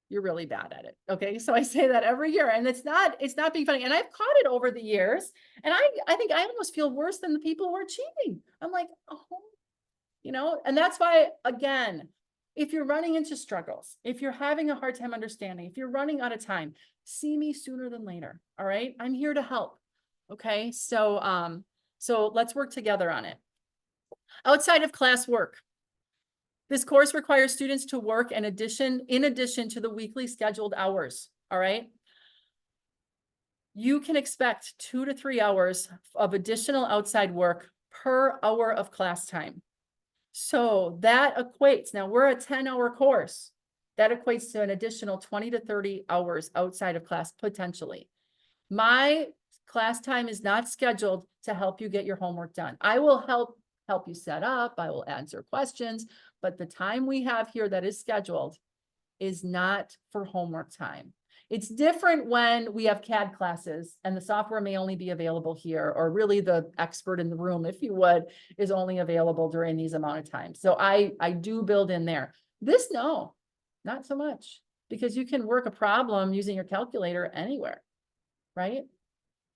you're really bad at it. Okay. So I say that every year, and it's not being funny. And I've caught it over the years. And I think I almost feel worse than the people who are cheating. I'm like, oh, and that's why, again, if you're running into struggles, if you're having a hard time understanding, if you're running out of time, see me sooner than later. All right. I'm here to help. Okay. So, so let's work together on it. Outside of class work. This course requires students to work in addition to the weekly scheduled hours. All right. You can expect 2 to 3 hours of additional outside work per hour of class time. So that equates, now we're a 10-hour course. That equates to an additional 20 to 30 hours outside of class potentially. My class time is not scheduled to help you get your homework done. I will help you set up. I will answer questions, but the time we have here that is scheduled is not for homework time. It's different when we have CAD classes and the software may only be available here, or really the expert in the room, if you would, is only available during these amount of times. So I do build in there. This, no, not so much, because you can work a problem using your calculator anywhere, right?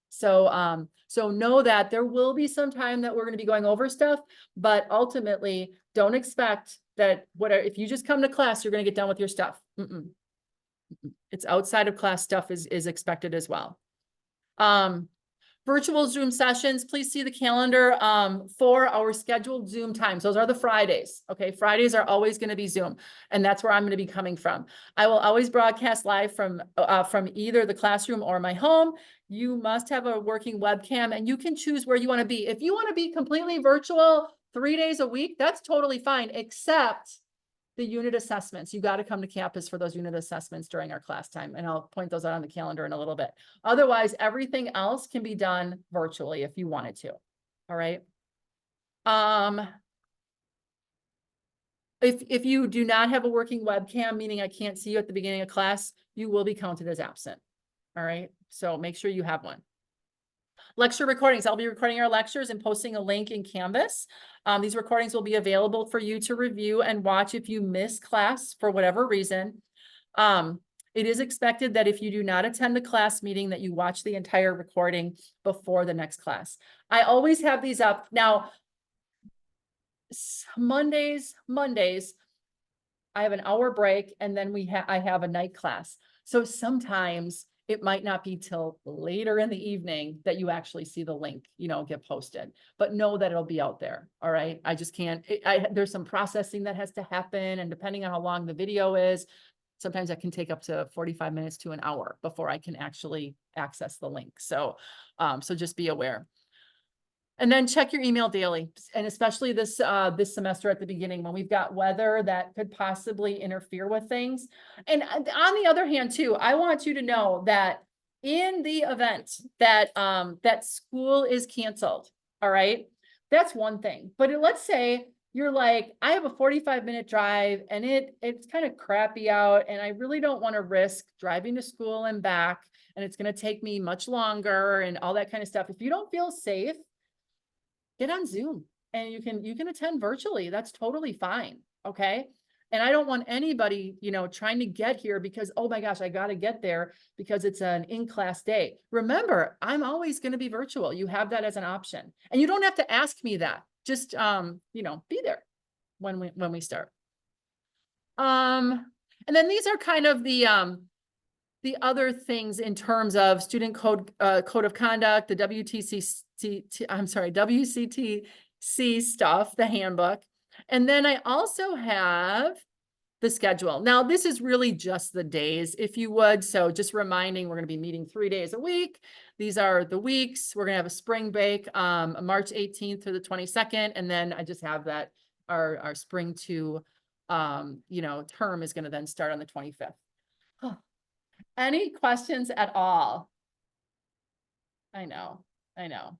So, so know that there will be some time that we're going to be going over stuff, but ultimately don't expect that if you just come to class, you're going to get done with your stuff. It's outside of class stuff is expected as well. Virtual Zoom sessions, please see the calendar for our scheduled Zoom times. Those are the Fridays. Okay, Fridays are always going to be Zoom, and that's where I'm going to be coming from. I will always broadcast live from either the classroom or my home. You must have a working webcam, and you can choose where you want to be. If you want to be completely virtual 3 days a week, that's totally fine, except the unit assessments. You got to come to campus for those unit assessments during our class time. And I'll point those out on the calendar in a little bit. Otherwise, everything else can be done virtually if you wanted to. All right. If you do not have a working webcam, meaning I can't see you at the beginning of class, you will be counted as absent. All right. So make sure you have one. Lecture recordings. I'll be recording our lectures and posting a link in Canvas. These recordings will be available for you to review and watch if you miss class for whatever reason. It is expected that if you do not attend the class meeting, that you watch the entire recording before the next class. I always have these up. Now, Mondays, I have an hour break, and then I have a night class. So sometimes it might not be till later in the evening that you actually see the link, get posted, but know that it'll be out there. All right. I just can't, there's some processing that has to happen. And depending on how long the video is, sometimes that can take up to 45 minutes to an hour before I can actually access the link. So, so just be aware. And then check your email daily, and especially this semester at the beginning when we've got weather that could possibly interfere with things. And on the other hand, too, I want you to know that in the event that that school is canceled, all right, that's one thing. But let's say you're like, I have a 45-minute drive and it's kind of crappy out, and I really don't want to risk driving to school and back, and it's going to take me much longer and all that kind of stuff. If you don't feel safe, get on Zoom and you can attend virtually. That's totally fine. Okay. And I don't want anybody, trying to get here because, oh my gosh, I got to get there because it's an in-class day. Remember, I'm always going to be virtual. You have that as an option, and you don't have to ask me that. Just, be there when we start. And then these are kind of the other things in terms of student code of conduct, the WCTC stuff, the handbook. And then I also have the schedule. Now, this is really just the days, if you would. So just reminding, we're going to be meeting 3 days a week. These are the weeks. We're going to have a spring break, March 18th through the 22nd. And then I just have that our spring two, term is going to then start on the 25th. Any questions at all? I know.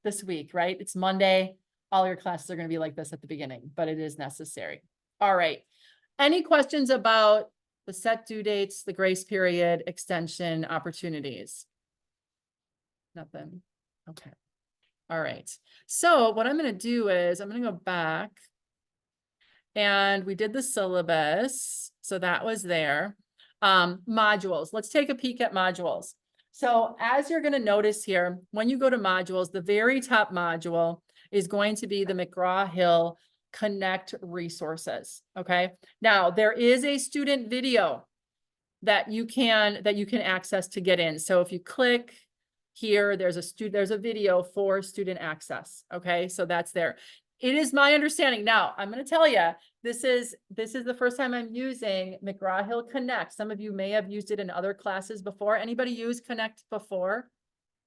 This week, right? It's Monday. All your classes are going to be like this at the beginning, but it is necessary. All right. Any questions about the set due dates, the grace period, extension opportunities? Nothing. Okay. All right. So what I'm going to do is I'm going to go back, and we did the syllabus. So that was there. Modules. Let's take a peek at modules. So as you're going to notice here, when you go to modules, the very top module is going to be the McGraw-Hill Connect resources. Okay. Now there is a student video that you can access to get in. So if you click here, there's a video for student access. Okay. So that's there. It is my understanding. Now I'm going to tell you, this is the first time I'm using McGraw-Hill Connect. Some of you may have used it in other classes before. Anybody use Connect before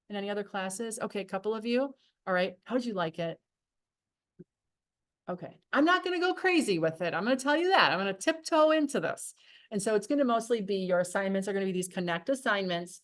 in any other classes? Okay. A couple of you. All right. How'd you like it? Okay. I'm not going to go crazy with it. I'm going to tell you that. I'm going to tiptoe into this. And so it's going to mostly be your assignments are going to be these Connect assignments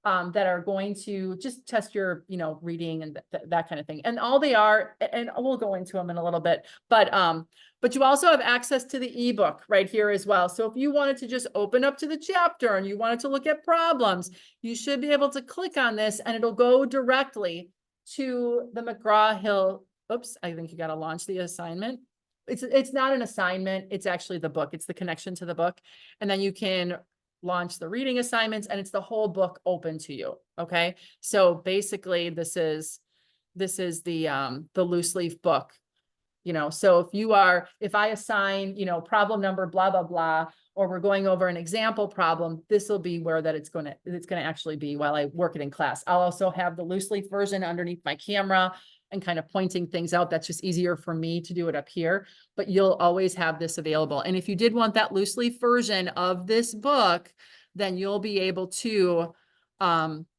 that are going to just test your, reading and that kind of thing. And all they are, and we'll go into them in a little bit, but you also have access to the ebook right here as well. So if you wanted to just open up to the chapter and you wanted to look at problems, you should be able to click on this and it'll go directly to the McGraw-Hill. Oops, I think you got to launch the assignment. It's not an assignment. It's actually the book. It's the connection to the book. And then you can launch the reading assignments and it's the whole book open to you. Okay. So basically this is the loose leaf book, so if I assign, problem number, blah, blah, blah, or we're going over an example problem, this will be where it's going to actually be while I work it in class. I'll also have the loose leaf version underneath my camera and kind of pointing things out. That's just easier for me to do it up here, but you'll always have this available. And if you did want that loose leaf version of this book, then you'll be able to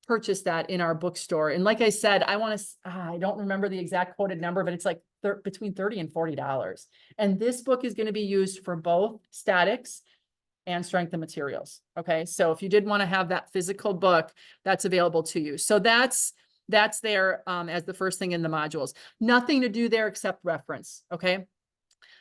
purchase that in our bookstore. And like I said, I don't remember the exact quoted number, but it's like between $30 and $40. And this book is going to be used for both statics and strength of materials. Okay. So if you did want to have that physical book, that's available to you. So that's there as the first thing in the modules. Nothing to do there except reference. Okay.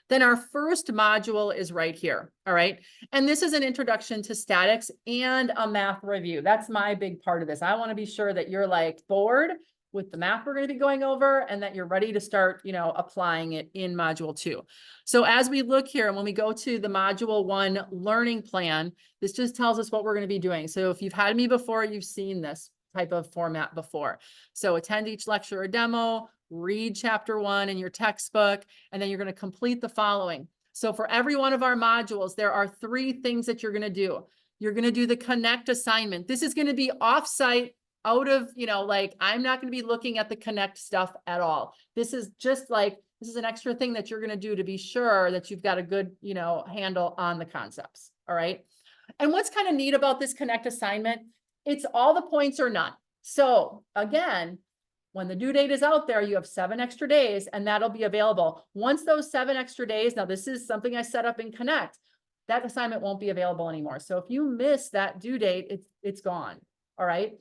Then our first module is right here. All right. And this is an introduction to statics and a math review. That's my big part of this. I want to be sure that you're like bored with the math we're going to be going over and that you're ready to start, applying it in module 2. So as we look here and when we go to the module 1 learning plan, this just tells us what we're going to be doing. So if you've had me before, you've seen this type of format before. So attend each lecture or demo, read chapter 1 in your textbook, and then you're going to complete the following. So for every one of our modules, there are 3 things that you're going to do. You're going to do the Connect assignment. This is going to be offsite out of, I'm not going to be looking at the Connect stuff at all. This is just this is an extra thing that you're going to do to be sure that you've got a good, handle on the concepts. All right. And what's kind of neat about this Connect assignment, it's all the points or none. So again, when the due date is out there, you have 7 extra days and that'll be available. Once those 7 extra days, now this is something I set up in Connect, that assignment won't be available anymore. So if you miss that due date, it's gone. All right.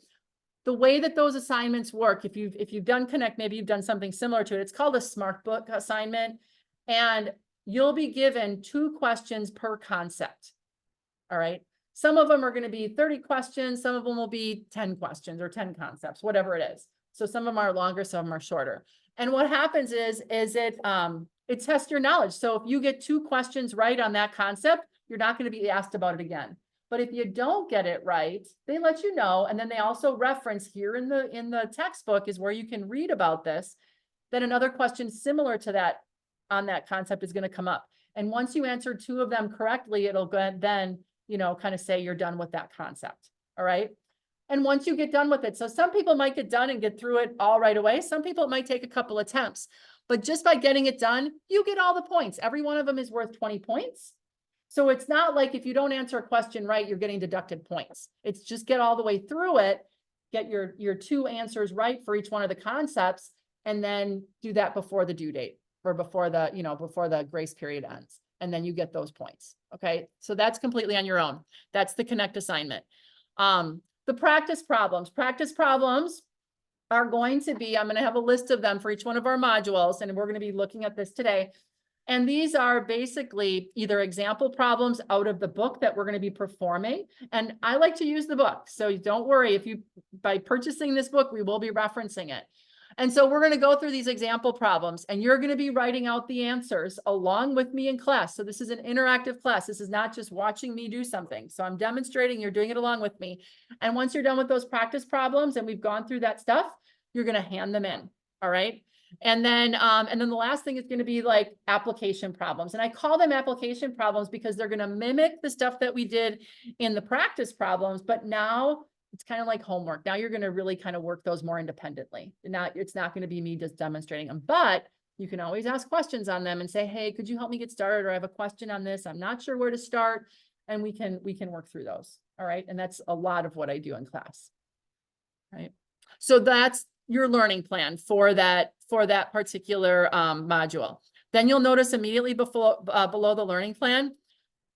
The way that those assignments work, if you've done Connect, maybe you've done something similar to it. It's called a Smart Book assignment, and you'll be given 2 questions per concept. All right. Some of them are going to be 30 questions. Some of them will be 10 questions or 10 concepts, whatever it is. So some of them are longer, some of them are shorter. And what happens is it tests your knowledge. So if you get 2 questions right on that concept, you're not going to be asked about it again. But if you don't get it right, they let you know. And then they also reference here in the textbook is where you can read about this, that another question similar to that on that concept is going to come up. And once you answer 2 of them correctly, it'll go then, kind of say you're done with that concept. All right. And once you get done with it, so some people might get done and get through it all right away. Some people it might take a couple attempts, but just by getting it done, you get all the points. Every one of them is worth 20 points. So it's not like if you don't answer a question right, you're getting deducted points. It's just get all the way through it, get your 2 answers right for each one of the concepts, and then do that before the due date or before the, before the grace period ends. And then you get those points. Okay. So that's completely on your own. That's the Connect assignment. The practice problems are going to be, I'm going to have a list of them for each one of our modules, and we're going to be looking at this today. And these are basically either example problems out of the book that we're going to be performing. And I like to use the book. So don't worry, if you, by purchasing this book, we will be referencing it. And so we're going to go through these example problems, and you're going to be writing out the answers along with me in class. So this is an interactive class. This is not just watching me do something. So I'm demonstrating, you're doing it along with me. And once you're done with those practice problems and we've gone through that stuff, you're going to hand them in. All right. And then the last thing is going to be like application problems. And I call them application problems because they're going to mimic the stuff that we did in the practice problems, but now it's kind of like homework. Now you're going to really kind of work those more independently. It's not going to be me just demonstrating them, but you can always ask questions on them and say, hey, could you help me get started? Or I have a question on this. I'm not sure where to start. And we can work through those. All right. And that's a lot of what I do in class. Right. So that's your learning plan for that particular module. Then you'll notice immediately below the learning plan,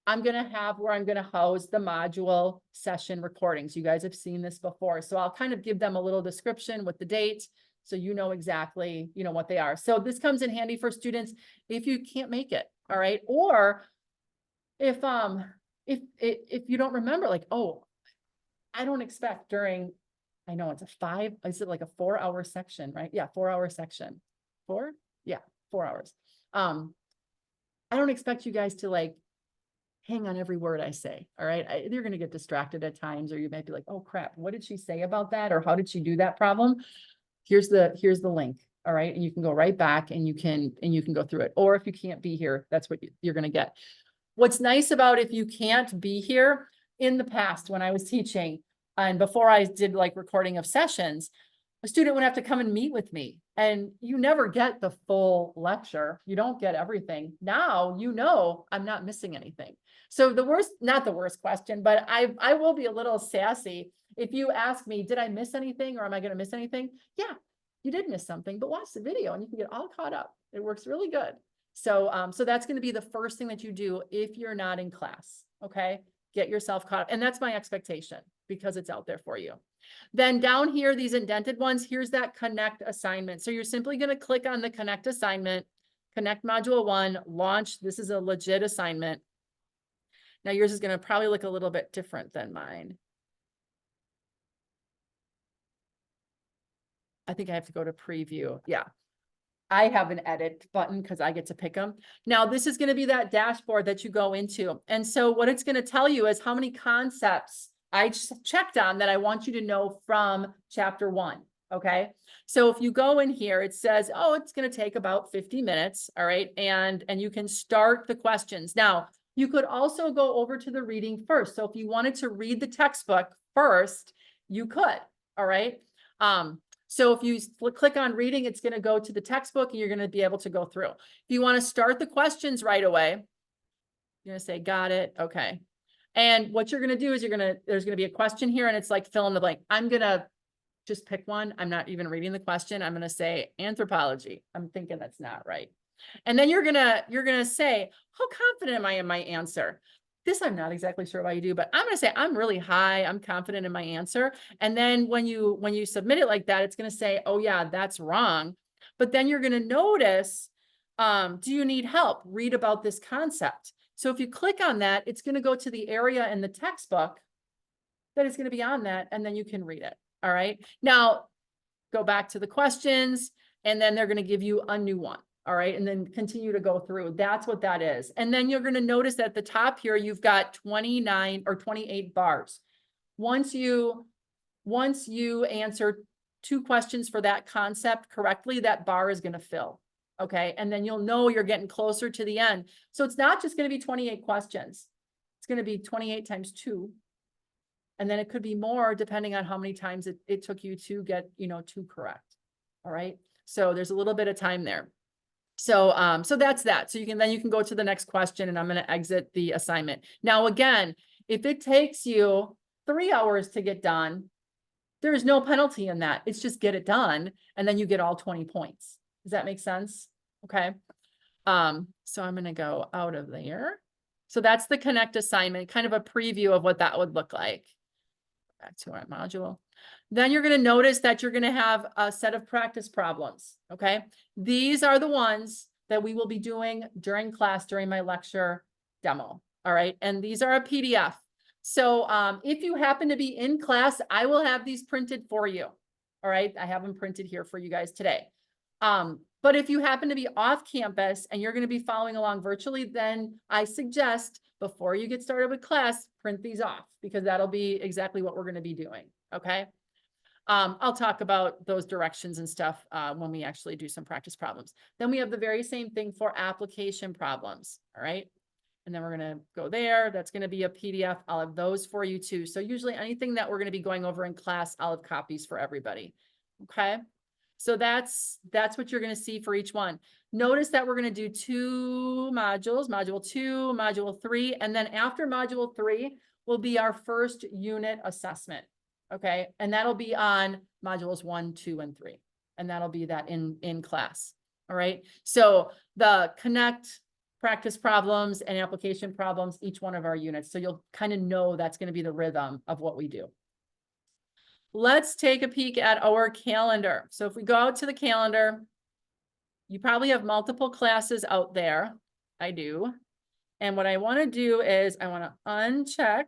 I'm going to have where I'm going to house the module session recordings. You guys have seen this before. So I'll kind of give them a little description with the dates, so you know exactly, what they are. So this comes in handy for students if you can't make it. All right. Or if you don't remember, like, oh, I don't expect during, I know it's is it like a 4-hour section, right? Yeah, 4-hour section. 4? Yeah, 4 hours. I don't expect you guys to like hang on every word I say. All right. You're going to get distracted at times, or you might be like, oh crap, what did she say about that? Or how did she do that problem? Here's the link. All right. And you can go right back and you can go through it. Or if you can't be here, that's what you're going to get. What's nice about if you can't be here, in the past when I was teaching and before I did like recording of sessions, a student would have to come and meet with me, and you never get the full lecture. You don't get everything. Now, I'm not missing anything. So not the worst question, but I will be a little sassy. If you ask me, did I miss anything or am I going to miss anything? Yeah, you did miss something, but watch the video and you can get all caught up. It works really good. So, so that's going to be the first thing that you do if you're not in class. Okay. Get yourself caught up. And that's my expectation because it's out there for you. Then down here, these indented ones, here's that Connect assignment. So you're simply going to click on the Connect assignment, Connect module 1, launch. This is a legit assignment. Now yours is going to probably look a little bit different than mine. I think I have to go to preview. Yeah. I have an edit button because I get to pick them. Now this is going to be that dashboard that you go into. And so what it's going to tell you is how many concepts I checked on that I want you to know from chapter 1. Okay. So if you go in here, it says, oh, it's going to take about 50 minutes. All right. And you can start the questions. Now you could also go over to the reading first. So if you wanted to read the textbook first, you could. All right. So if you click on reading, it's going to go to the textbook and you're going to be able to go through. If you want to start the questions right away, you're going to say, got it. Okay. And what you're going to do is there's going to be a question here and it's like fill in the blank. I'm going to just pick one. I'm not even reading the question. I'm going to say anthropology. I'm thinking that's not right. And then you're going to say, how confident am I in my answer? This I'm not exactly sure why you do, but I'm going to say I'm really high. I'm confident in my answer. And then when you submit it like that, it's going to say, oh yeah, that's wrong. But then you're going to notice, do you need help? Read about this concept. So if you click on that, it's going to go to the area in the textbook that is going to be on that, and then you can read it. All right. Now go back to the questions, and then they're going to give you a new one. All right. And then continue to go through. That's what that is. And then you're going to notice that at the top here, you've got 29 or 28 bars. Once you answer 2 questions for that concept correctly, that bar is going to fill. Okay. And then you'll know you're getting closer to the end. So it's not just going to be 28 questions. It's going to be 28 times 2. And then it could be more depending on how many times it took you to get, 2 correct. All right. So there's a little bit of time there. So that's that. So then you can go to the next question, and I'm going to exit the assignment. Now, again, if it takes you 3 hours to get done, there's no penalty in that. It's just get it done, and then you get all 20 points. Does that make sense? Okay. So I'm going to go out of there. So that's the Connect assignment, kind of a preview of what that would look like. Back to our module. Then you're going to notice that you're going to have a set of practice problems. Okay. These are the ones that we will be doing during class, during my lecture demo. All right. And these are a PDF. So if you happen to be in class, I will have these printed for you. All right. I have them printed here for you guys today. But if you happen to be off campus and you're going to be following along virtually, then I suggest before you get started with class, print these off, because that'll be exactly what we're going to be doing. Okay. I'll talk about those directions and stuff when we actually do some practice problems. Then we have the very same thing for application problems. All right. And then we're going to go there. That's going to be a PDF. I'll have those for you too. So usually anything that we're going to be going over in class, I'll have copies for everybody. Okay. So that's what you're going to see for each one. Notice that we're going to do 2 modules, module 2, module 3, and then after module 3 will be our first unit assessment. Okay. And that'll be on modules 1, 2, and 3. And that'll be that in class. All right. So the Connect, practice problems, and application problems, each one of our units. So you'll kind of know that's going to be the rhythm of what we do. Let's take a peek at our calendar. So if we go out to the calendar, you probably have multiple classes out there. I do. And what I want to do is I want to uncheck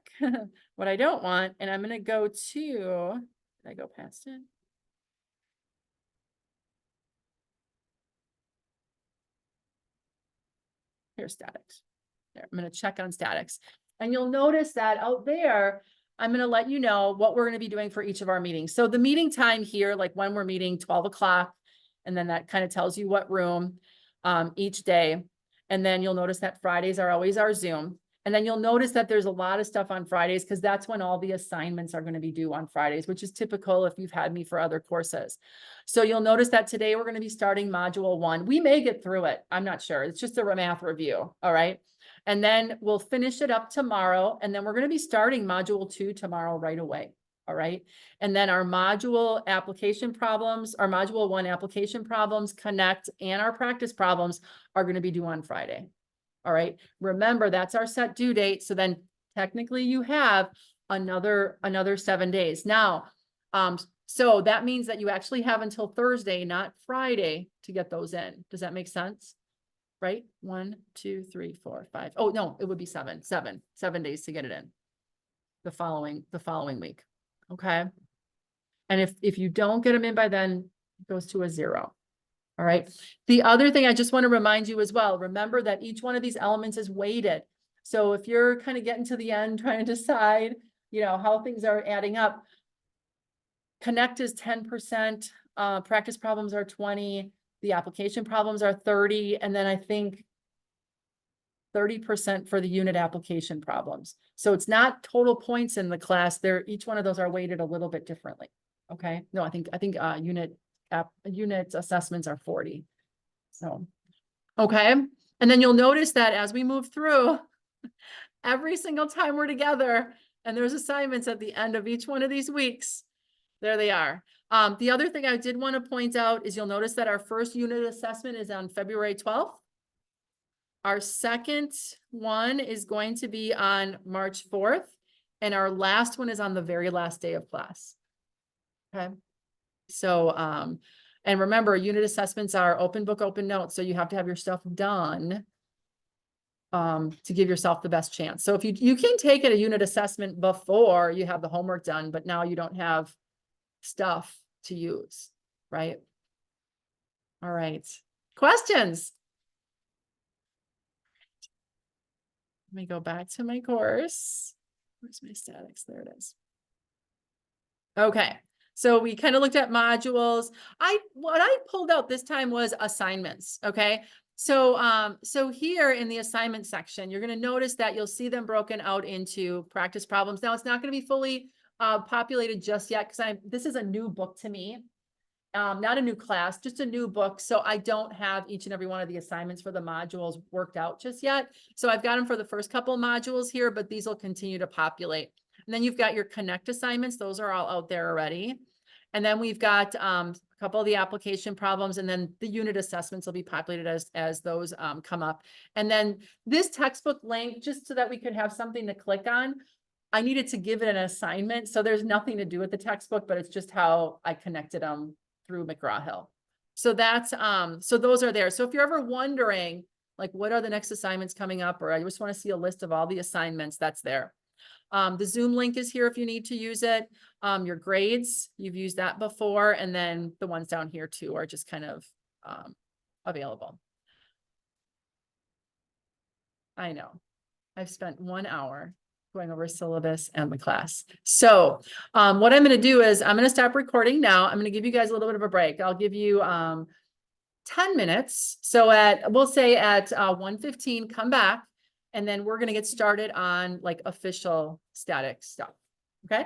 what I don't want. And I'm going to go to, did I go past it? Here's statics. There, I'm going to check on statics. And you'll notice that out there, I'm going to let you know what we're going to be doing for each of our meetings. So the meeting time here, like when we're meeting 12 o'clock, and then that kind of tells you what room each day. And then you'll notice that Fridays are always our Zoom. And then you'll notice that there's a lot of stuff on Fridays because that's when all the assignments are going to be due on Fridays, which is typical if you've had me for other courses. So you'll notice that today we're going to be starting module 1. We may get through it. I'm not sure. It's just a math review. All right. And then we'll finish it up tomorrow. And then we're going to be starting module 2 tomorrow right away. All right. And then our module application problems, our module 1 application problems, Connect, and our practice problems are going to be due on Friday. All right. Remember, that's our set due date. So then technically you have another 7 days. Now, so that means that you actually have until Thursday, not Friday, to get those in. Does that make sense? Right? 1, 2, 3, 4, 5. Oh, no, it would be 7 days to get it in the following week. Okay. And if you don't get them in by then, it goes to a 0. All right. The other thing I just want to remind you as well, remember that each one of these elements is weighted. So if you're kind of getting to the end, trying to decide, how things are adding up, Connect is 10%, practice problems are 20, the application problems are 30, and then I think 30% for the unit application problems. So it's not total points in the class. Each one of those are weighted a little bit differently. Okay. No, I think unit assessments are 40. So, okay. And then you'll notice that as we move through, every single time we're together and there's assignments at the end of each one of these weeks, there they are. The other thing I did want to point out is you'll notice that our first unit assessment is on February 12th. Our second one is going to be on March 4th. And our last one is on the very last day of class. Okay. So, and remember, unit assessments are open book, open notes. So you have to have your stuff done to give yourself the best chance. So if you can take it a unit assessment before you have the homework done, but now you don't have stuff to use, right? All right. Questions? Let me go back to my course. Where's my statics? There it is. Okay. So we kind of looked at modules. What I pulled out this time was assignments. Okay. So, so here in the assignment section, you're going to notice that you'll see them broken out into practice problems. Now it's not going to be fully populated just yet because this is a new book to me. not a new class, just a new book. So I don't have each and every one of the assignments for the modules worked out just yet. So I've got them for the first couple modules here, but these will continue to populate. And then you've got your Connect assignments. Those are all out there already. And then we've got a couple of the application problems, and then the unit assessments will be populated as those come up. And then this textbook link, just so that we could have something to click on, I needed to give it an assignment. So there's nothing to do with the textbook, but it's just how I connected them through McGraw-Hill. So that's, so those are there. So if you're ever wondering, like, what are the next assignments coming up, or I just want to see a list of all the assignments, that's there. The Zoom link is here if you need to use it. Your grades, you've used that before. And then the ones down here too are just kind of available. I know. I've spent 1 hour going over syllabus and the class. So what I'm going to do is I'm going to stop recording now. I'm going to give you guys a little bit of a break. I'll give you 10 minutes. So we'll say at 1:15, come back, and then we're going to get started on like official static stuff. Okay.